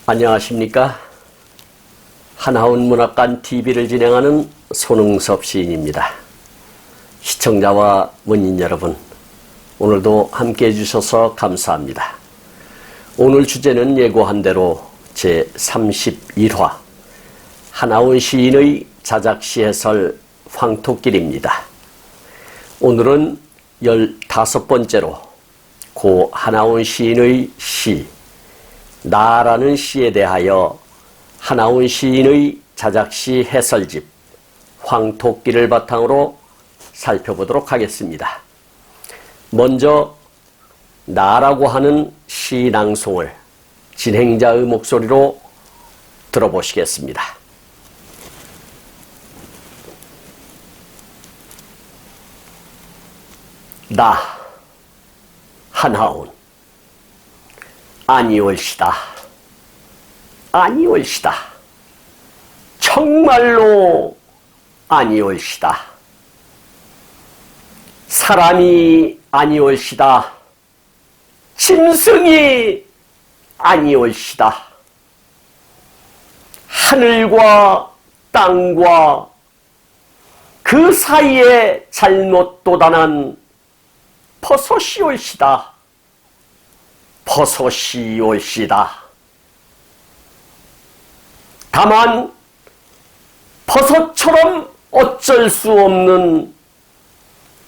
안녕하십니까? 하나원 문학관 TV를 진행하는 손흥섭 시인입니다. 시청자와 문인 여러분, 오늘도 함께 해주셔서 감사합니다. 오늘 주제는 예고한 대로 제31화 하나원 시인의 자작시 해설 황토길입니다. 오늘은 15번째로 고 하나원 시인의 시 나라는 시에 대하여 하나원 시인의 자작시 해설집 황토길을 바탕으로 살펴보도록 하겠습니다. 먼저 나라고 하는 시 낭송을 진행자의 목소리로 들어보시겠습니다. 나 하나원 아니올시다. 아니올시다. 정말로 아니올시다. 사람이 아니올시다. 짐승이 아니올시다. 하늘과 땅과 그 사이에 잘못 도단한 버섯이 올시다. 버섯이 올시다. 다만 버섯처럼 어쩔 수 없는,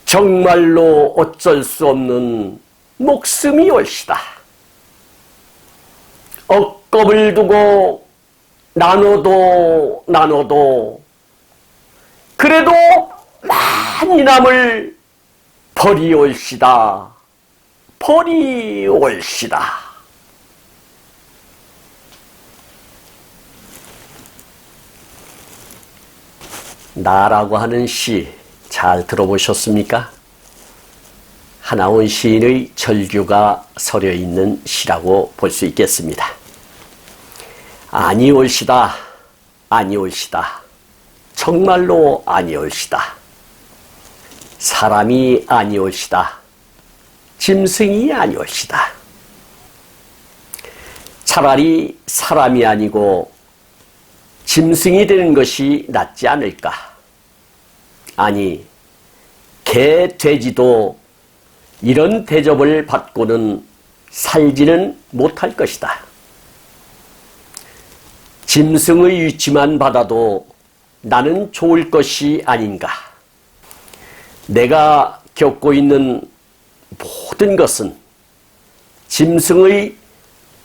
정말로 어쩔 수 없는 목숨이 올시다. 억겁을 두고 나눠도 그래도 많이 남을 벌이 올시다. 벌이 올시다. 나라고 하는 시 잘 들어보셨습니까? 하나원 시인의 절규가 서려 있는 시라고 볼 수 있겠습니다. 아니올시다. 아니올시다. 정말로 아니올시다. 사람이 아니올시다. 짐승이 아니올시다. 차라리 사람이 아니고 짐승이 되는 것이 낫지 않을까? 아니, 개, 돼지도 이런 대접을 받고는 살지는 못할 것이다. 짐승의 위치만 받아도 나는 좋을 것이 아닌가? 내가 겪고 있는 모든 것은 짐승의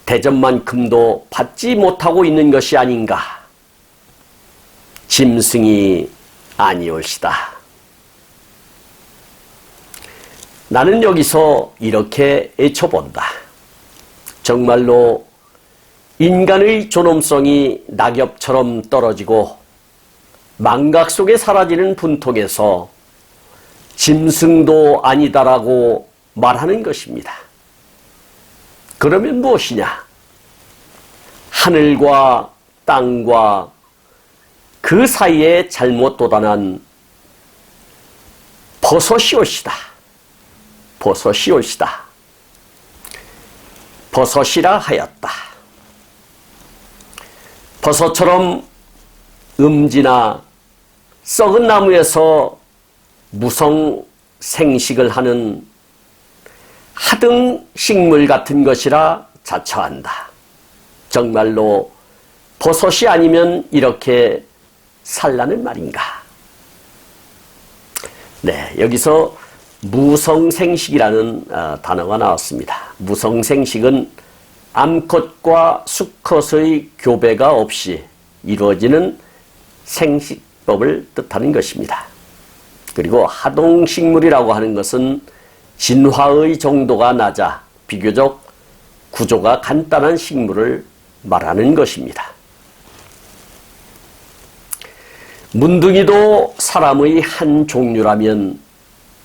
대접만큼도 받지 못하고 있는 것이 아닌가? 짐승이 아니올시다. 나는 여기서 이렇게 애쳐본다. 정말로 인간의 존엄성이 낙엽처럼 떨어지고 망각 속에 사라지는 분통에서 짐승도 아니다라고 말하는 것입니다. 그러면 무엇이냐? 하늘과 땅과 그 사이에 잘못 도단한 버섯이 올시다. 버섯이 올시다. 버섯이라 하였다. 버섯처럼 음지나 썩은 나무에서 무성 생식을 하는 하등 식물 같은 것이라 자처한다. 정말로 버섯이 아니면 이렇게 살라는 말인가? 네, 여기서 무성생식이라는 단어가 나왔습니다. 무성생식은 암컷과 수컷의 교배가 없이 이루어지는 생식법을 뜻하는 것입니다. 그리고 하동식물이라고 하는 것은 진화의 정도가 낮아 비교적 구조가 간단한 식물을 말하는 것입니다. 문둥이도 사람의 한 종류라면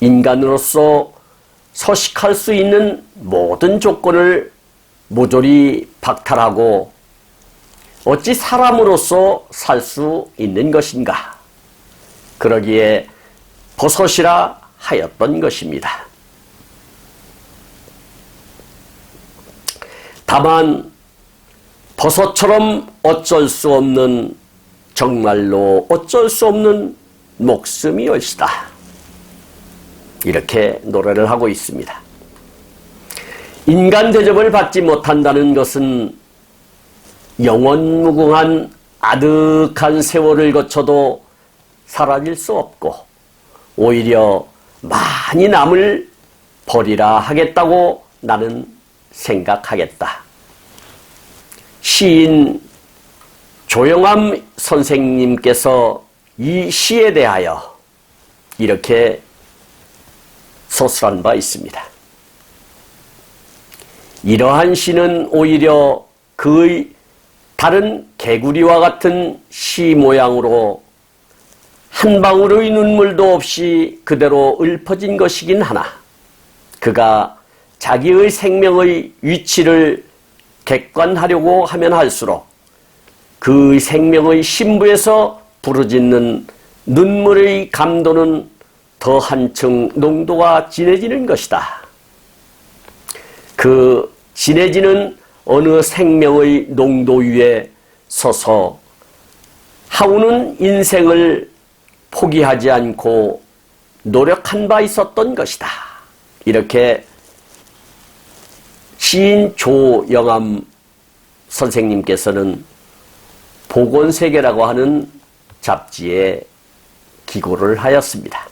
인간으로서 서식할 수 있는 모든 조건을 모조리 박탈하고 어찌 사람으로서 살 수 있는 것인가? 그러기에 버섯이라 하였던 것입니다. 다만 버섯처럼 어쩔 수 없는, 정말로 어쩔 수 없는 목숨이 올시다. 이렇게 노래를 하고 있습니다. 인간 대접을 받지 못한다는 것은 영원무궁한 아득한 세월을 거쳐도 사라질 수 없고 오히려 많이 남을 버리라 하겠다고 나는 생각하겠다. 시인 조영암 선생님께서 이 시에 대하여 이렇게 소설한 바 있습니다. 이러한 시는 오히려 그의 다른 개구리와 같은 시 모양으로 한 방울의 눈물도 없이 그대로 읊어진 것이긴 하나, 그가 자기의 생명의 위치를 객관하려고 하면 할수록 그 생명의 심부에서 부르짖는 눈물의 감도는 더 한층 농도가 진해지는 것이다. 그 진해지는 어느 생명의 농도 위에 서서 하우는 인생을 포기하지 않고 노력한 바 있었던 것이다. 이렇게 시인 조영암 선생님께서는 보건세계라고 하는 잡지에 기고를 하였습니다.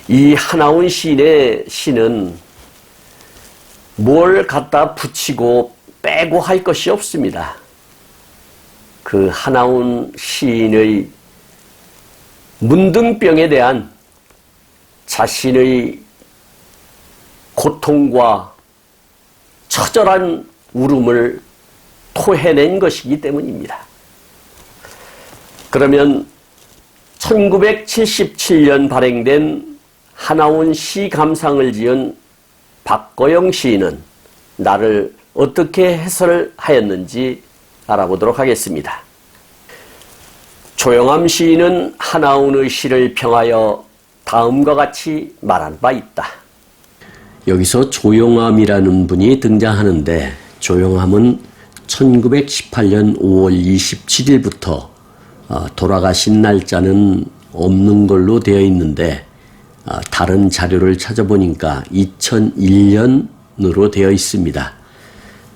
이 하나운 시인의 시는 뭘 갖다 붙이고 빼고 할 것이 없습니다. 그 하나운 시인의 문둥병에 대한 자신의 고통과 처절한 울음을 토해낸 것이기 때문입니다. 그러면 1977년 발행된 하나운 시 감상을 지은 박거영 시인은 나를 어떻게 해설하였는지 알아보도록 하겠습니다. 조영암 시인은 하나운의 시를 평하여 다음과 같이 말한 바 있다. 여기서 조영암이라는 분이 등장하는데, 조영암은 1918년 5월 27일부터 돌아가신 날짜는 없는 걸로 되어 있는데, 다른 자료를 찾아보니까 2001년으로 되어 있습니다.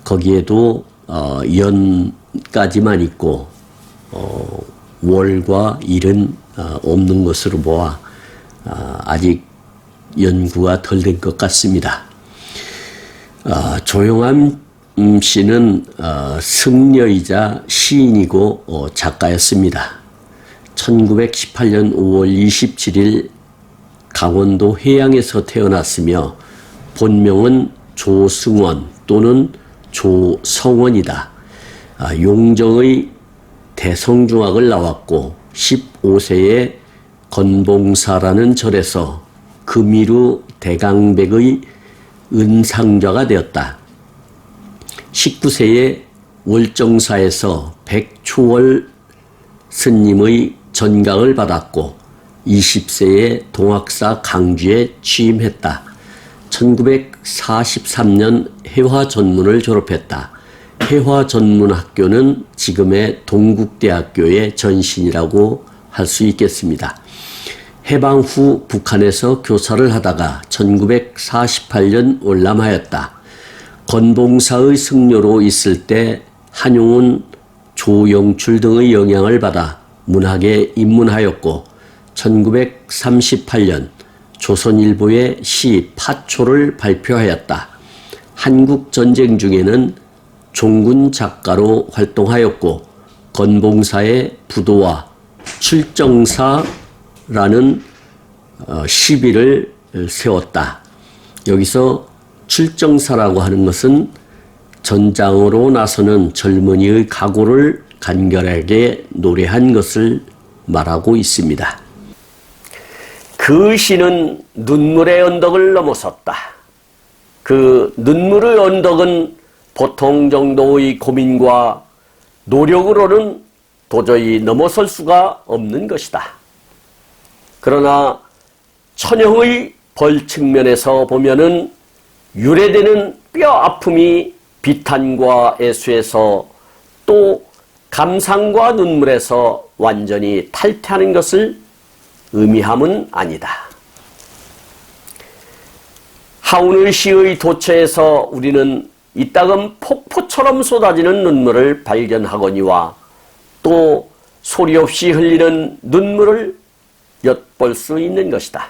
거기에도 연까지만 있고 월과 일은 없는 것으로 보아 아직 연구가 덜 된 것 같습니다. 조영암 씨는 승려이자 시인이고 작가였습니다. 1918년 5월 27일 강원도 해양에서 태어났으며 본명은 조승원 또는 조성원이다. 용정의 대성중학을 나왔고 15세에 건봉사라는 절에서 금이루 대강백의 은상좌가 되었다. 19세에 월정사에서 백초월 스님의 전강을 받았고 20세에 동학사 강주에 취임했다. 1943년 해화전문을 졸업했다. 해화전문학교는 지금의 동국대학교의 전신이라고 할 수 있겠습니다. 해방 후 북한에서 교사를 하다가 1948년 월남하였다. 건봉사의 승려로 있을 때 한용운, 조영출 등의 영향을 받아 문학에 입문하였고 1938년 조선일보에 시 파초를 발표하였다. 한국전쟁 중에는 종군 작가로 활동하였고 건봉사의 부도와 출정사라는 시비를 세웠다. 여기서 출정사라고 하는 것은 전장으로 나서는 젊은이의 각오를 간결하게 노래한 것을 말하고 있습니다. 그 시는 눈물의 언덕을 넘어섰다. 그 눈물의 언덕은 보통 정도의 고민과 노력으로는 도저히 넘어설 수가 없는 것이다. 그러나 천형의 벌 측면에서 보면은 유래되는 뼈 아픔이 비탄과 애수에서 또 감상과 눈물에서 완전히 탈퇴하는 것을 의미함은 아니다. 하운의 시의 도처에서 우리는 이따금 폭포처럼 쏟아지는 눈물을 발견하거니와 또 소리 없이 흘리는 눈물을 엿볼 수 있는 것이다.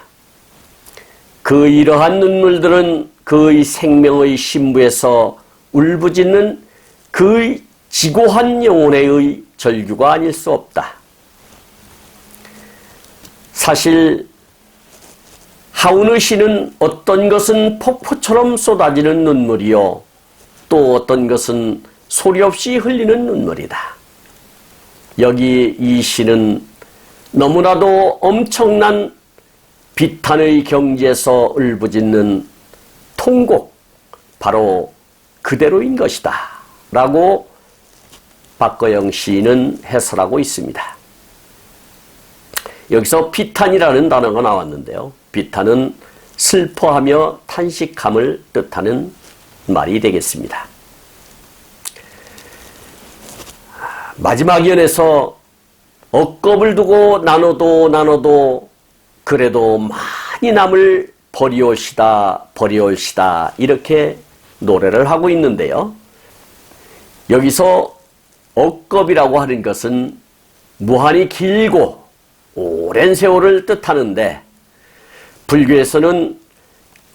그 이러한 눈물들은 그의 생명의 신부에서 울부짖는 그의 지고한 영혼의 절규가 아닐 수 없다. 사실 하운의 시는 어떤 것은 폭포처럼 쏟아지는 눈물이요, 또 어떤 것은 소리 없이 흘리는 눈물이다. 여기 이 시는 너무나도 엄청난 비탄의 경지에서 울부짖는 통곡, 바로 그대로인 것이다 라고 박거영 시인은 해설하고 있습니다. 여기서 비탄이라는 단어가 나왔는데요, 비탄은 슬퍼하며 탄식함을 뜻하는 말이 되겠습니다. 마지막 연에서 억겁을 두고 나눠도 그래도 많이 남을 버리올시다 이렇게 노래를 하고 있는데요, 여기서 억겁이라고 하는 것은 무한히 길고 오랜 세월을 뜻하는데, 불교에서는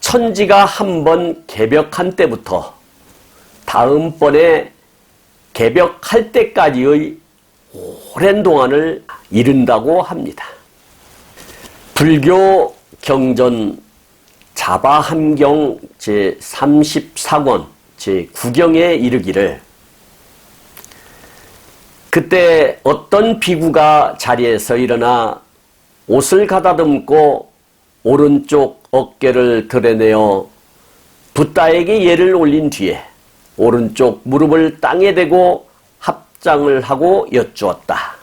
천지가 한번 개벽한 때부터 다음번에 개벽할 때까지의 오랜 동안을 이른다고 합니다. 불교 경전 자바함경 제34권 제9경에 이르기를, 그때 어떤 비구가 자리에서 일어나 옷을 가다듬고 오른쪽 어깨를 드러내어 붓다에게 예를 올린 뒤에 오른쪽 무릎을 땅에 대고 합장을 하고 여쭈었다.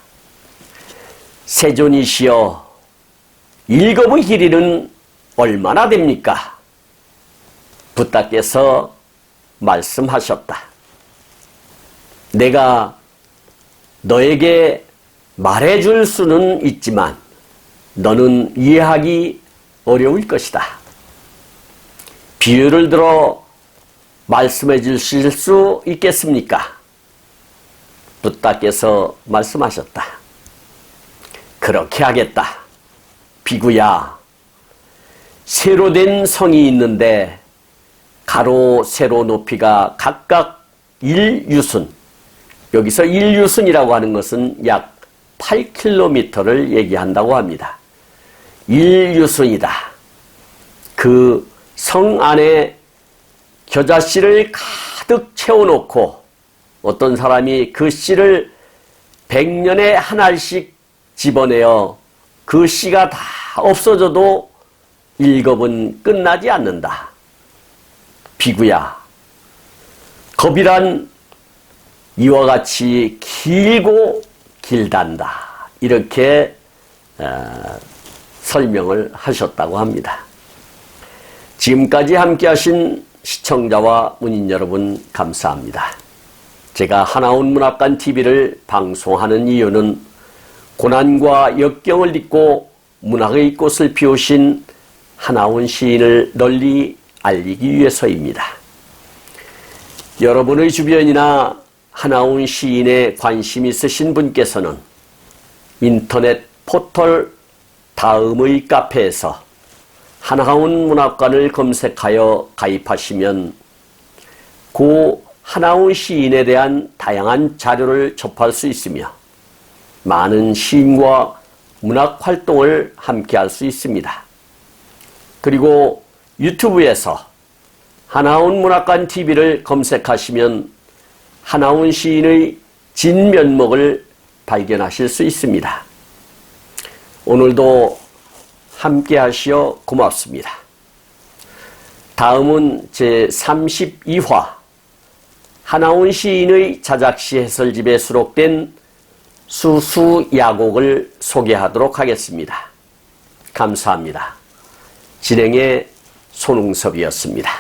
세존이시여, 일겁의 길이는 얼마나 됩니까? 붓다께서 말씀하셨다. 내가 너에게 말해줄 수는 있지만 너는 이해하기 어려울 것이다. 비유를 들어 말씀해 주실 수 있겠습니까? 붓다께서 말씀하셨다. 그렇게 하겠다. 비구야, 세로 된 성이 있는데 가로 세로 높이가 각각 1유순, 여기서 1유순이라고 하는 것은 약 8km를 얘기한다고 합니다. 1유순이다. 그 성 안에 겨자씨를 가득 채워놓고 어떤 사람이 그 씨를 100년에 한 알씩 집어내어 그 씨가 다 없어져도 일겁은 끝나지 않는다. 비구야, 겁이란 이와 같이 길고 길단다. 이렇게 설명을 하셨다고 합니다. 지금까지 함께 하신 시청자와 문인 여러분, 감사합니다. 제가 하나온 문학관 TV를 방송하는 이유는 고난과 역경을 딛고 문학의 꽃을 피우신 하나온 시인을 널리 알리기 위해서입니다. 여러분의 주변이나 하나온 시인에 관심 있으신 분께서는 인터넷 포털 다음의 카페에서 하나온 문학관을 검색하여 가입하시면 고 하나온 시인에 대한 다양한 자료를 접할 수 있으며 많은 시인과 문학 활동을 함께 할 수 있습니다. 그리고 유튜브에서 하나온 문학관 TV를 검색하시면 하나온 시인의 진면목을 발견하실 수 있습니다. 오늘도 함께 하시어 고맙습니다. 다음은 제32화 하나온 시인의 자작시 해설집에 수록된 수수야곡을 소개하도록 하겠습니다. 감사합니다. 진행의 손웅섭이었습니다.